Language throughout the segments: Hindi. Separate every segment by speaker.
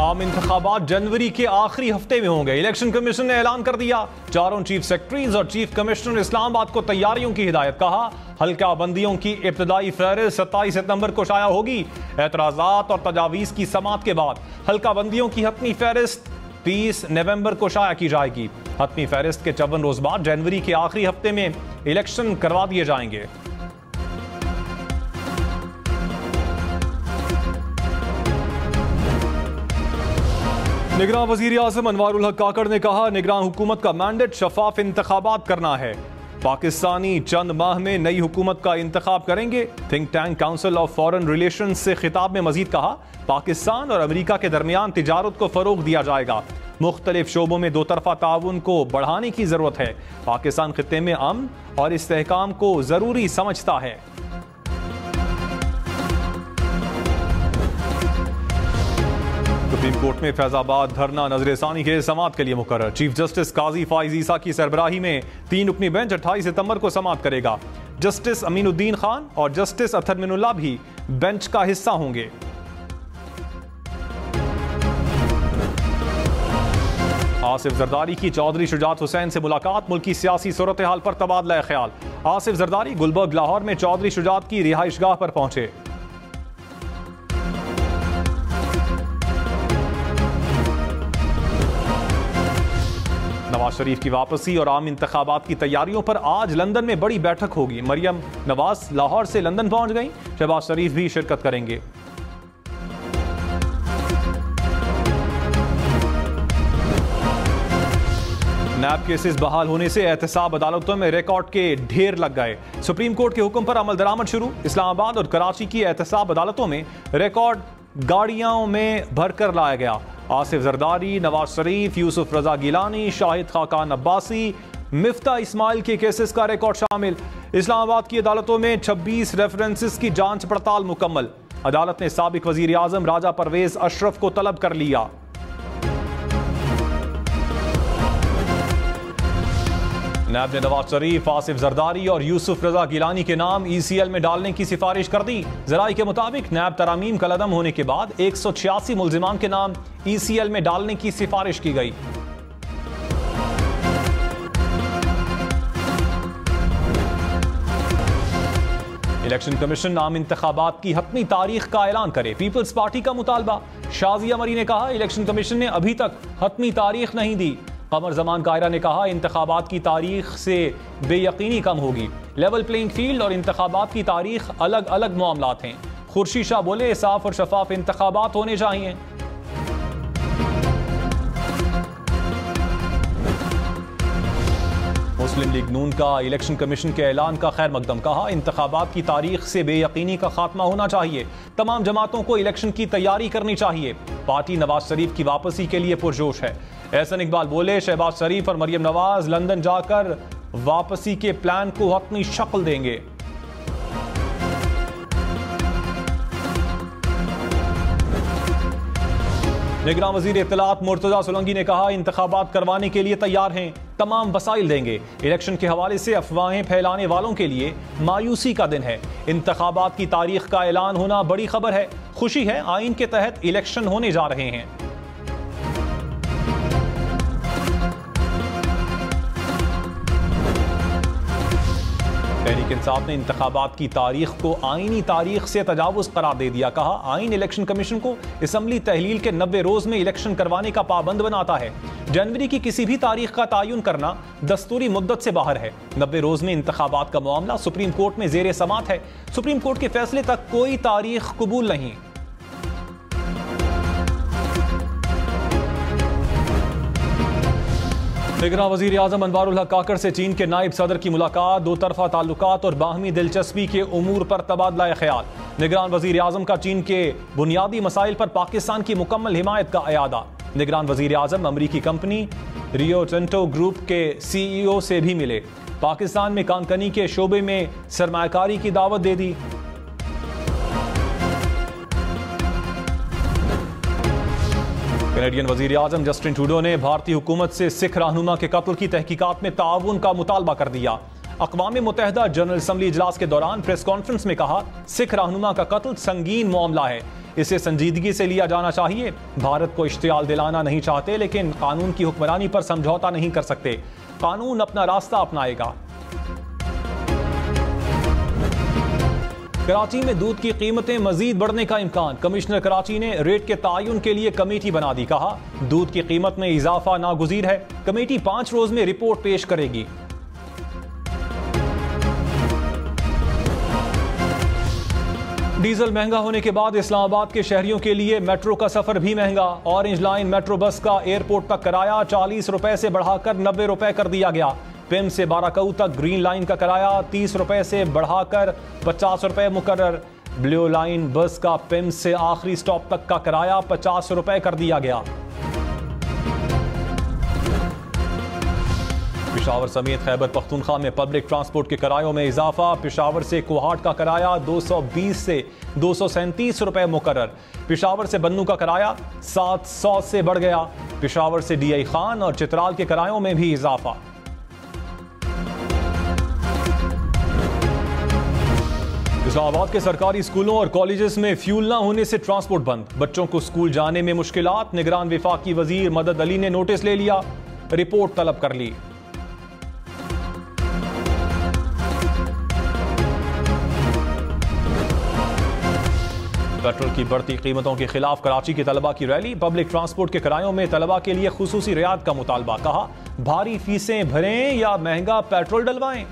Speaker 1: आम इंतखाबात जनवरी के आखिरी हफ्ते में होंगे। इलेक्शन कमीशन ने ऐलान कर दिया। चारों चीफ सेक्रेटरीज और चीफ कमिश्नर इस्लामाबाद को तैयारियों की हिदायत। कहा हल्का बंदियों की इब्तदाई फहरिस्त 27 सितंबर को शाया होगी। एतराजात और तजावीज़ की समाअत के बाद हल्का बंदियों की हतमी फहरिस्त 30 नवंबर को शाया की जाएगी। हतमी फहरिस्त के 54 रोज बाद जनवरी के आखिरी हफ्ते में इलेक्शन करवा दिए जाएंगे। निगरान वजीर आज़म अनवारुल हक काकड़ ने कहा निगरान हुकूमत का मैंडेट शफाफ इंतखाबात करना है। पाकिस्तानी चंद माह में नई हुकूमत का इंतखाब करेंगे। Think tank council of foreign relations से खिताब में मजीद कहा पाकिस्तान और अमेरिका के दरमियान तिजारत को फरोग दिया जाएगा। मुख्तलिफ शोबों में दो तरफा ताउन को बढ़ाने की जरूरत है। पाकिस्तान खित्ते में अमन और इस्तेहकाम को जरूरी समझता है। सुप्रीम कोर्ट में फैजाबाद धरना नजरसानी के समाअत के लिए मुकर्रर। चीफ जस्टिस काजी फाइज ईसा की सरबराही में 3 रुकनी बेंच 28 सितंबर को समाअत करेगा। जस्टिस अमीनुद्दीन खान और जस्टिस अतर मिनुल्लाह भी बेंच का हिस्सा होंगे। आसिफ जरदारी की चौधरी शुजात हुसैन से मुलाकात। मुल्की सियासी सूरत हाल पर तबादला ख्याल। आसिफ जरदारी गुलबर्ग लाहौर में चौधरी शुजात की रिहाइशगाह पर पहुंचे। नवाज शरीफ की वापसी और आम इंतखाबात की तैयारियों पर आज लंदन में बड़ी बैठक होगी। मरियम नवाज लाहौर से लंदन पहुंच गई। शहबाज शरीफ भी शिरकत करेंगे। नैब केसेस बहाल होने से एहतसाब अदालतों में रिकॉर्ड के ढेर लग गए। सुप्रीम कोर्ट के हुक्म पर अमल दरामद शुरू। इस्लामाबाद और कराची की एहतसाब अदालतों में रिकॉर्ड गाड़ियों में भरकर लाया गया। आसिफ जरदारी, नवाज शरीफ, यूसुफ रजा गिलानी, शाहिद खाकान अब्बासी, मिफ्ता इस्माइल के केसेस का रिकॉर्ड शामिल। इस्लामाबाद की अदालतों में 26 रेफरेंसेस की जांच पड़ताल मुकम्मल। अदालत ने साबिक वजीर आजम राजा परवेज अशरफ को तलब कर लिया। नैब ने नवाज शरीफ, आसिफ जरदारी और यूसुफ रजा गिलानी के नाम ECL में डालने की सिफारिश कर दी। जराई के मुताबिक नैब तरामीम कलअदम होने के बाद 186 मुल्जिमान के नाम ECL में डालने की सिफारिश की गई। इलेक्शन कमीशन आम इंतखाबात की हतमी तारीख का ऐलान करे। पीपल्स पार्टी का मुतालबा। शाजिया मरी ने कहा इलेक्शन कमीशन ने अभी तक हतमी तारीख नहीं दी। कमर जमान कायरा ने कहा इंतखाबात की तारीख से बेयकीनी कम होगी। लेवल प्लेइंग फील्ड और इंतखाबात की तारीख अलग अलग मामलात हैं। खुर्शीद शाह बोले साफ और शफाफ इंतखाबात होने चाहिए। मुस्लिम लीग नून का इलेक्शन कमीशन के ऐलान का खैर मकदम। कहा इंतखाबात की तारीख से बेयकीनी का खात्मा होना चाहिए। तमाम जमातों को इलेक्शन की तैयारी करनी चाहिए। पार्टी नवाज शरीफ की वापसी के लिए पुरजोश है। एहसन इकबाल बोले शहबाज शरीफ और मरियम नवाज लंदन जाकर वापसी के प्लान को हतमी शक्ल देंगे। निगरान वजीर इत्तलात मुर्तजा सोलंकी ने कहा इंतखाबात करवाने के लिए तैयार हैं। तमाम वसाइल देंगे। इलेक्शन के हवाले से अफवाहें फैलाने वालों के लिए मायूसी का दिन है। इंतखाबात की तारीख का ऐलान होना बड़ी खबर है। खुशी है आइन के तहत इलेक्शन होने जा रहे हैं। तहरीक इंसाफ ने इंतखाबात की तारीख को आईनी तारीख से तजावुज करार दे दिया। कहा आइन इलेक्शन कमीशन को असम्बली तहलील के 90 रोज में इलेक्शन करवाने का पाबंद बनाता है। जनवरी की किसी भी तारीख का तयन करना दस्तूरी मुद्दत से बाहर है। 90 रोज में इंतखाबात का मामला सुप्रीम कोर्ट में जेर समाअत है। सुप्रीम कोर्ट के फैसले तक कोई तारीख कबूल नहीं। निगरान वजीर आज़म अनवारुल हक काकड़ से चीन के नायब सदर की मुलाकात। दो तरफा ताल्लुकात और बाहमी दिलचस्पी के उमूर पर तबादला ख्याल। निगरान वजीर आज़म का चीन के बुनियादी मसाइल पर पाकिस्तान की मुकम्मल हिमायत का अयादा। निगरान वजीर आज़म अमरीकी कंपनी रियो टिंटो ग्रुप के CEO से भी मिले। पाकिस्तान में कानकनी के शोबे में सरमायाकारी की दावत दे दी। कैनेडियन वजीर आजम जस्टिन ट्रूडो ने भारतीय हुकूमत से सिख रहनुमा के कत्ल की तहकीकात में ताउन का मुतालबा कर दिया। अक़वाम मुत्तहिदा जनरल असम्बली इजलास के दौरान प्रेस कॉन्फ्रेंस में कहा सिख रहनुमा का कत्ल संगीन मामला है। इसे संजीदगी से लिया जाना चाहिए। भारत को इश्तियाल दिलाना नहीं चाहते, लेकिन कानून की हुक्मरानी पर समझौता नहीं कर सकते। कानून अपना रास्ता अपनाएगा। कराची में दूध की कीमतें मजीद बढ़ने का इम्कान। कमिश्नर कराची ने रेट के तयन के लिए कमेटी बना दी। कहा, दूध की कीमत में इजाफा नागुज़ीर है। कमेटी 5 रोज में रिपोर्ट पेश करेगी। डीजल महंगा होने के बाद इस्लामाबाद के शहरियों के लिए मेट्रो का सफर भी महंगा। ऑरेंज लाइन मेट्रो बस का एयरपोर्ट तक किराया 40 रुपए से बढ़ाकर 90 रुपए कर दिया गया। पिम से बाराकऊ तक ग्रीन लाइन का किराया 30 रुपए से बढ़ाकर 50 रुपए मुकर्रर। ब्लू लाइन बस का पिम से आखिरी स्टॉप तक का किराया 50 रुपए कर दिया गया। पेशावर समेत खैबर पख्तूनख्वा में पब्लिक ट्रांसपोर्ट के किरायों में इजाफा। पेशावर से कोहाट का किराया 220 से 237 रुपए मुकर्रर। पेशावर से बन्नू का किराया 700 से बढ़ गया। पेशावर से डीआई खान और चित्राल के किरायों में भी इजाफा। इस्लामाबाद के सरकारी स्कूलों और कॉलेजेस में फ्यूल ना होने से ट्रांसपोर्ट बंद। बच्चों को स्कूल जाने में मुश्किलात। निगरान विफाकी वजीर मदद अली ने नोटिस ले लिया, रिपोर्ट तलब कर ली। पेट्रोल की बढ़ती कीमतों के खिलाफ कराची के तलबा की रैली। पब्लिक ट्रांसपोर्ट के किरायों में तलबा के लिए खुसूसी रियायत का मुतालबा। कहा, भारी फीसें भरें या महंगा पेट्रोल डलवाएं।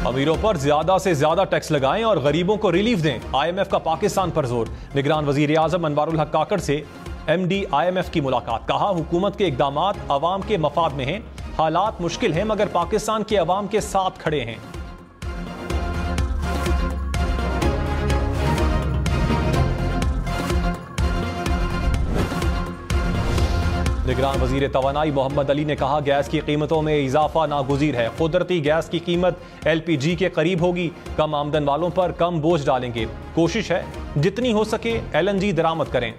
Speaker 1: अमीरों पर ज्यादा से ज्यादा टैक्स लगाएं और गरीबों को रिलीफ दें। IMF का पाकिस्तान पर जोर। निगरान वजीर आजम अनवारुल हक काकड़ से MD IMF की मुलाकात। कहा, हुकूमत के इकदामात अवाम के मफाद में हैं। हालात मुश्किल हैं मगर पाकिस्तान के अवाम के साथ खड़े हैं। निगरान वजीर तवानाई मोहम्मद अली ने कहा, गैस की कीमतों में इजाफा नागुज़ीर है। कुदरती गैस की कीमत LPG के करीब होगी। कम आमदन वालों पर कम बोझ डालेंगे। कोशिश है जितनी हो सके LNG दरामद करें।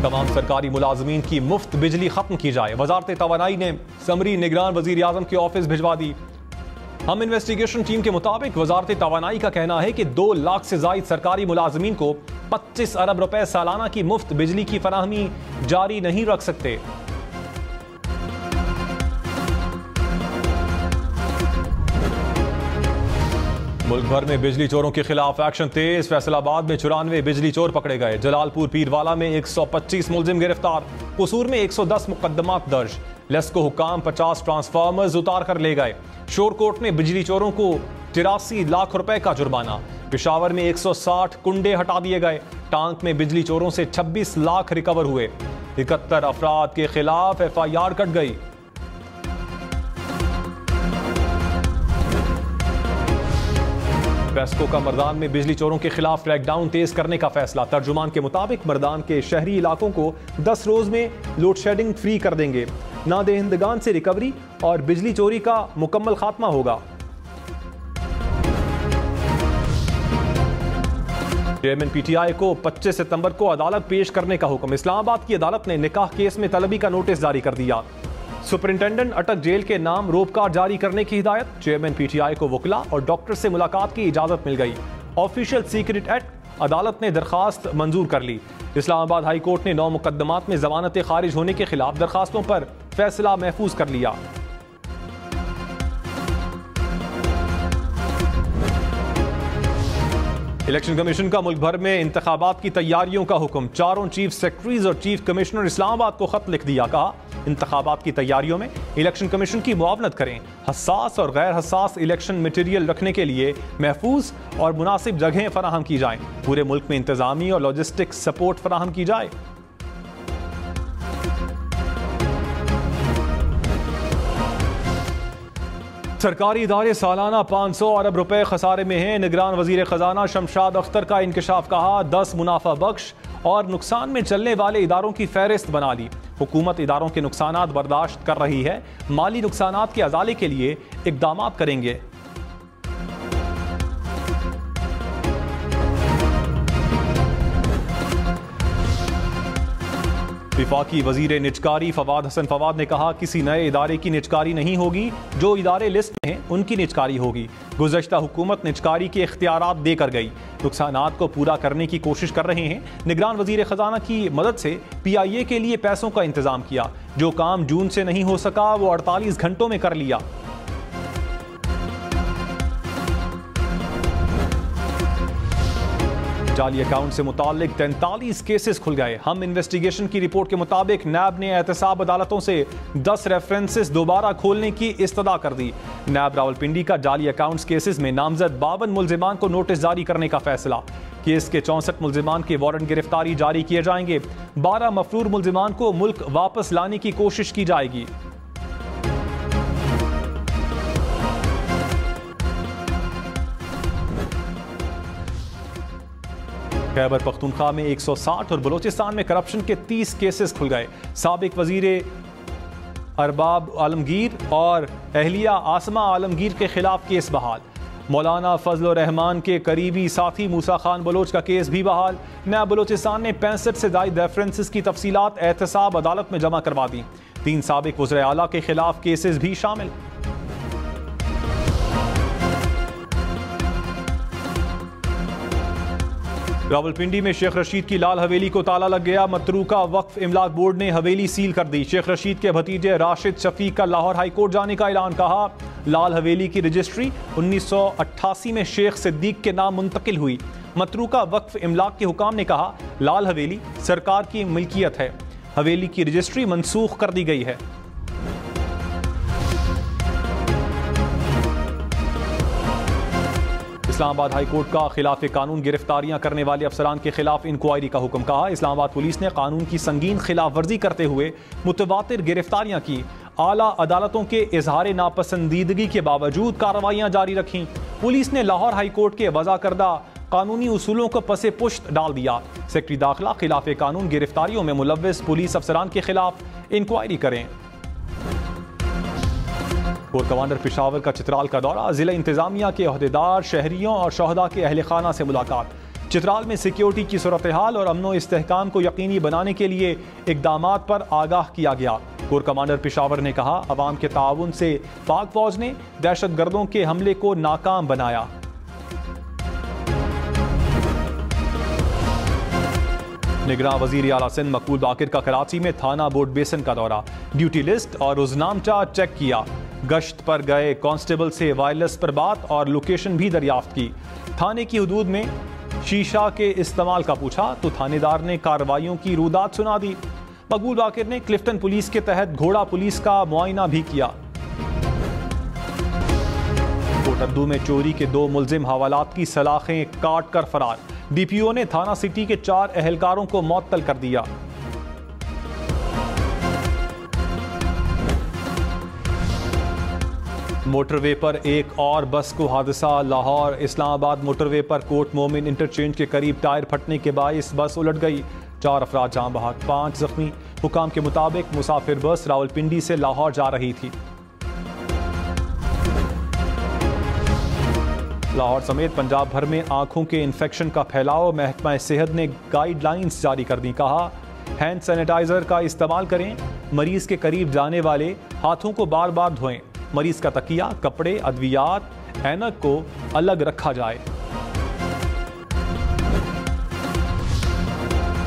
Speaker 1: तमाम सरकारी मुलाजमीन की मुफ्त बिजली खत्म की जाए। वजारत तवानाई ने समरी निगरान वजीर आजम के ऑफिस भिजवा दी। हम इन्वेस्टिगेशन टीम के मुताबिक वजारत तवानाई का कहना है कि 2 लाख से जायद सरकारी मुलाजमीन को 25 अरब रुपए सालाना की मुफ्त बिजली की फराहमी जारी नहीं रख सकते। मुल्क भर में बिजली चोरों के खिलाफ एक्शन तेज। फैसलाबाद में 94 बिजली चोर पकड़े गए। जलालपुर पीरवाला में 125 मुलजिम गिरफ्तार। कसूर में 110 मुकदमात दर्ज। लेस्को हुकाम 50 ट्रांसफार्मर्स उतार कर ले गए। शोरकोट में बिजली चोरों को 83 लाख रुपए का जुर्माना। पेशावर में 160 कुंडे हटा दिए गए। टांक में बिजली चोरों से 26 लाख रिकवर हुए। 71 अफराद के खिलाफ FIR कट गई। पेस्को का मर्दान में बिजली चोरों के खिलाफ क्रैकडाउन तेज करने का फैसला। तर्जुमान के मुताबिक मर्दान के शहरी इलाकों को 10 रोज में लोड शेडिंग फ्री कर देंगे। नादेहिंदगान से रिकवरी और बिजली चोरी का मुकम्मल खात्मा होगा। चेयरमैन PTI को 25 सितंबर को अदालत पेश करने का हुक्म। इस्लामाबाद की अदालत ने निकाह केस में तलबी का नोटिस जारी कर दिया। सुपरिंटेंडेंट अटक जेल के नाम रोप कार्ड जारी करने की हिदायत। चेयरमैन PTI को वकला और डॉक्टर से मुलाकात की इजाजत मिल गई। ऑफिशियल सीक्रेट एक्ट अदालत ने दरखास्त मंजूर कर ली। इस्लामाबाद हाई कोर्ट ने 9 मुकदमात में जमानत खारिज होने के खिलाफ दरखास्तों पर फैसला महफूज कर लिया। इलेक्शन कमीशन का मुल्क भर में इंतखाबात की तैयारियों का हुक्म। 4 चीफ सेक्रेटरीज और चीफ कमिश्नर इस्लामाबाद को खत लिख दिया। कहा, इंतखाबात की तैयारियों में इलेक्शन कमीशन की मुआवनत करें। हसास और गैर हसास इलेक्शन मटेरियल रखने के लिए महफूज और मुनासिब जगहें फराहम की जाएं। पूरे मुल्क में इंतजामी और लॉजिस्टिक सपोर्ट फराहम की जाए। सरकारी इदारे सालाना 500 अरब रुपए खसारे में हैं। निगरान वजीर खजाना शमशाद अख्तर का इंकशाफ। कहा, 10 मुनाफा बख्श और नुकसान में चलने वाले इदारों की फहरिस्त बना ली। हुकूमत इदारों के नुकसानात बर्दाश्त कर रही है। माली नुकसानात के अजाले के लिए इकदाम करेंगे। विफाकी वजीर निजकारी फवाद हसन फवाद ने कहा, किसी नए इदारे की निजकारी नहीं होगी, जो इदारे लिस्ट में हैं उनकी निजकारी होगी। गुज़श्ता हुकूमत निजकारी के इख्तियारात देकर गई, नुकसानात को पूरा करने की कोशिश कर रहे हैं। निगरान वजीर खजाना की मदद से PIA के लिए पैसों का इंतजाम किया, जो काम जून से नहीं हो सका वो 48 घंटों में कर लिया। जाली अकाउंट से मुताल्लिक 43 केसेस खुल गए। हम इन्वेस्टिगेशन की रिपोर्ट के मुताबिक नैब ने एहतसाब अदालतों से 10 रेफरेंसेस दोबारा खोलने की इस्तदा कर दी। नैब रावलपिंडी का जाली अकाउंट्स केसेस में नामजद 52 मुल्जिमान को नोटिस जारी करने का फैसला। केस के 64 मुल्जिमान के वारंट गिरफ्तारी जारी किए जाएंगे। 12 मफरूर मुल्जिमान को मुल्क वापस लाने की कोशिश की जाएगी। खैबर पख्तूनख्वा में 160 और बलोचिस्तान में करप्शन के 30 केसेस खुल गए। साबिक वजीर अरबाब आलमगीर और अहलिया आसमा आलमगीर के खिलाफ केस बहाल। मौलाना फजल रहमान के करीबी साथी मूसा खान बलोच का केस भी बहाल। नया बलोचिस्तान ने 65 से ज़ायद रेफरेंसेस की तफसीलात एहतसाब अदालत में जमा करवा दी। 3 साबिक वज़ीर आला के खिलाफ केसेस भी शामिल। रावलपिंडी में शेख रशीद की लाल हवेली को ताला लग गया। मतरूका वक्फ इमलाक बोर्ड ने हवेली सील कर दी। शेख रशीद के भतीजे राशिद शफीक का लाहौर हाई कोर्ट जाने का ऐलान। कहा, लाल हवेली की रजिस्ट्री 1988 में शेख सिद्दीक के नाम मुंतकिल हुई। मतरूका वक्फ इमलाक के हुकाम ने कहा, लाल हवेली सरकार की मिल्कियत है, हवेली की रजिस्ट्री मनसूख कर दी गई है। इस्लामाबाद हाई कोर्ट का खिलाफ कानून गिरफ्तारियां करने वाले अफसरान के खिलाफ इंक्वायरी का हुक्म। कहा, इस्लामाबाद पुलिस ने कानून की संगीन खिलाफ वर्जी करते हुए मुतवातिर गिरफ्तारियां की। आला अदालतों के इजहार नापसंदीदगी के बावजूद कार्रवाइयां जारी रखीं। पुलिस ने लाहौर हाई कोर्ट के वज़ा करदा कानूनी उसूलों को पसे पुश्त डाल दिया। सेक्रेटरी दाखिला खिलाफ कानून गिरफ्तारियों में मुलव्विस पुलिस अफसरान के खिलाफ इंक्वायरी करें। कोर कमांडर पेशावर का चित्राल का दौरा। जिला इंतजामिया के अहदेदार, शहरियों और शहदा के अहल खाना से मुलाकात। चित्राल में सिक्योरिटी की सूरत हाल और अमनो इस्तेहकाम को यकीनी बनाने के लिए इकदामात पर आगाह किया गया। कोर कमांडर पेशावर ने कहा, अवाम के ताउन से पाक फौज ने दहशतगर्दों के हमले को नाकाम बनाया। निगरान वजीर आला सिंध मकबूल बाकिर का कराची में थाना बोर्ड बेसन का दौरा। ड्यूटी लिस्ट और रोजनामचा चेक किया। गश्त पर गए कांस्टेबल से वायरलेस पर बात और लोकेशन भी दरियाफ्त की। थाने की हदूद में शीशा के इस्तेमाल का पूछा तो थानेदार ने कार्रवाइयों की रूदात सुना दी। मकबूल बाकिर ने क्लिफ्टन पुलिस के तहत घोड़ा पुलिस का मुआयना भी किया। कोटद्दू में चोरी के 2 मुलजिम हवालात की सलाखें काट कर फरार। DPO ने थाना सिटी के 4 अहलकारों को मुअत्तल कर दिया। मोटरवे पर एक और बस को हादसा। लाहौर इस्लामाबाद मोटरवे पर कोट मोमिन इंटरचेंज के करीब टायर फटने के बायस बस उलट गई। 4 अफराद जान बहक, 5 जख्मी। हुकाम के मुताबिक मुसाफिर बस रावलपिंडी से लाहौर जा रही थी। लाहौर समेत पंजाब भर में आंखों के इन्फेक्शन का फैलाव। महकमा सेहत ने गाइडलाइंस जारी कर दी। कहा, हैंड सैनिटाइजर का इस्तेमाल करें। मरीज के करीब जाने वाले हाथों को बार बार धोएं। मरीज का तकिया, कपड़े, अद्वियात, ऐनक को अलग रखा जाए।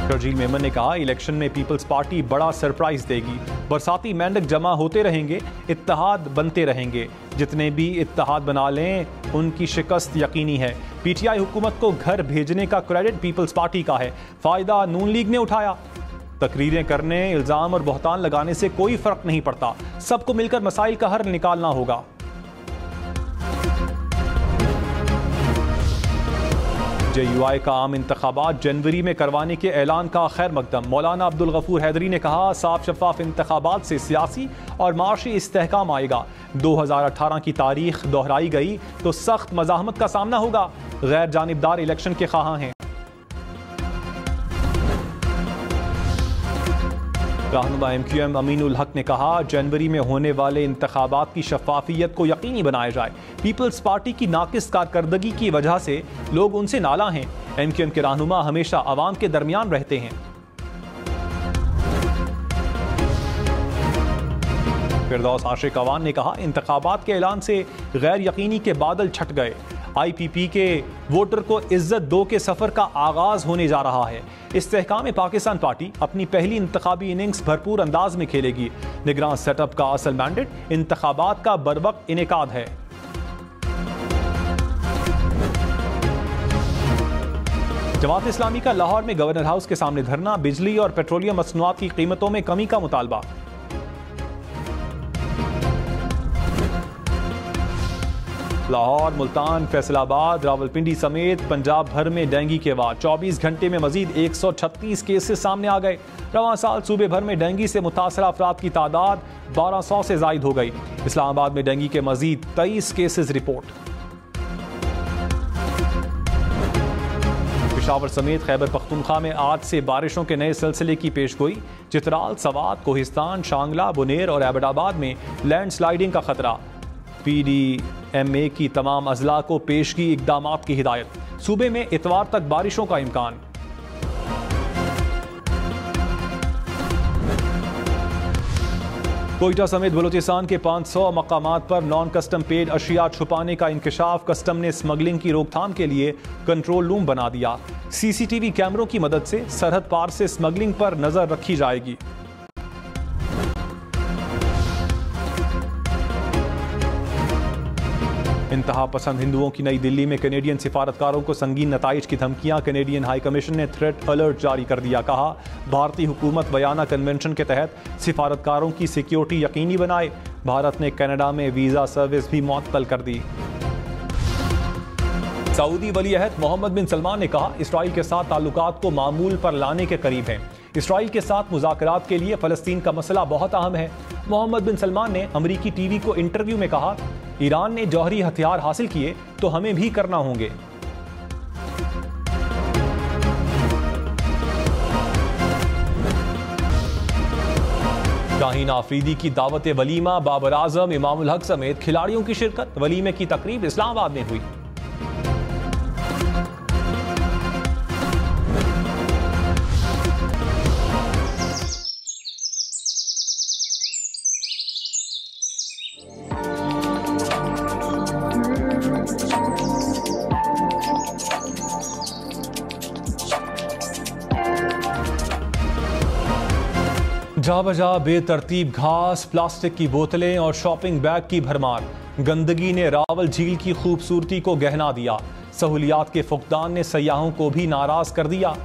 Speaker 1: शर्जील मेमन ने कहा, इलेक्शन में पीपल्स पार्टी बड़ा सरप्राइज देगी। बरसाती मेंढक जमा होते रहेंगे, इत्तेहाद बनते रहेंगे। जितने भी इत्तेहाद बना लें उनकी शिकस्त यकीनी है। PTI हुकूमत को घर भेजने का क्रेडिट पीपल्स पार्टी का है, फायदा नून लीग ने उठाया। तकरीरें करने, इल्जाम और बहतान लगाने से कोई फर्क नहीं पड़ता। सबको मिलकर मसाइल का हल निकालना होगा। JUI का आम इंतखाबात जनवरी में करवाने के ऐलान का खैर मकदम। मौलाना अब्दुल गफूर हैदरी ने कहा, साफ शफाफ इंतखाबात से सियासी और माशी इस्तेहकाम आएगा। 2018 की तारीख दोहराई गई तो सख्त मज़ाहमत का सामना होगा। गैर जानिबदार इलेक्शन के ख्वाहां हैं। रहनुमा MQM अमीनुल हक ने कहा, जनवरी में होने वाले इंतखाबात की शफाफियत को यकीनी बनाया जाए। पीपल्स पार्टी की नाकिस कारकर्दगी की वजह से लोग उनसे नाला हैं। MQM के रहनुमा हमेशा अवाम के दरमियान रहते हैं। फिरदौस आशिक अवान ने कहा, इंतखाबात के ऐलान से गैर यकीनी के बादल छट गए। IPP के वोटर को इज्जत दो के सफर का आगाज होने जा रहा है। इस्तेहकाम पाकिस्तान पार्टी अपनी पहली इंतखाबी इनिंग्स भरपूर अंदाज में खेलेगी। निगरान सेटअप का असल मैंडेट इंतखाबात का बरवक्त इनेकाद है। जमात इस्लामी का लाहौर में गवर्नर हाउस के सामने धरना, बिजली और पेट्रोलियम मसनूआत की कीमतों में कमी का मुतालबा। लाहौर, मुल्तान, फैसलाबाद, रावलपिंडी समेत पंजाब भर में डेंगू के बाद 24 घंटे में मजीद 136 केसेस सामने आ गए। रवां साल सूबे भर में डेंगू से मुतासरा अफराद की तादाद 1200 से जायद हो गई। इस्लामाबाद में डेंगू के मजीद 23 केसेस रिपोर्ट। पेशावर समेत खैबर पख्तूनख्वा में आज से बारिशों के नए सिलसिले की पेशगोई। चित्राल, सवात, कोहिस्तान, शांगला, बुनेर और एबटाबाद में लैंडस्लाइडिंग का खतरा। PDMA की तमाम अजला को पेशगी इकदामात की हिदायत। सूबे में इतवार तक बारिशों का इम्कान। कोयटा समेत बलूचिस्तान के 500 मकामात पर नॉन कस्टम पेड अशिया छुपाने का इंकशाफ। कस्टम ने स्मगलिंग की रोकथाम के लिए कंट्रोल रूम बना दिया। CCTV कैमरों की मदद से सरहद पार से स्मगलिंग पर नजर रखी जाएगी। इंतहा पसंद हिंदुओं की नई दिल्ली में कैनेडियन सिफारतकारों को संगीन नताइज की धमकियां। कैनेडियन हाई कमीशन ने थ्रेट अलर्ट जारी कर दिया। कहा, भारतीय हुकूमत बयाना कन्वेंशन के तहत सिफारतकारों की सिक्योरिटी यकीनी बनाए। भारत ने कनाडा में वीजा सर्विस भी मुअत्तल कर दी। सऊदी वली अहद मोहम्मद बिन सलमान ने कहा, इसराइल के साथ ताल्लुकात को मामूल पर लाने के करीब हैं। इसराइल के साथ मुज़ाकरात के लिए फ़लस्तीन का मसला बहुत अहम है। मोहम्मद बिन सलमान ने अमरीकी टीवी को इंटरव्यू में कहा, ईरान ने जौहरी हथियार हासिल किए तो हमें भी करना होंगे। शाहीन आफरीदी की दावत वलीमा, बाबर आजम, इमामुल हक समेत खिलाड़ियों की शिरकत। वलीमे की तकरीब इस्लामाबाद में हुई। जा बजा बेतरतीब घास, प्लास्टिक की बोतलें और शॉपिंग बैग की भरमार। गंदगी ने रावल झील की खूबसूरती को गहना दिया। सहूलियात के फुकदान ने सयाहों को भी नाराज कर दिया।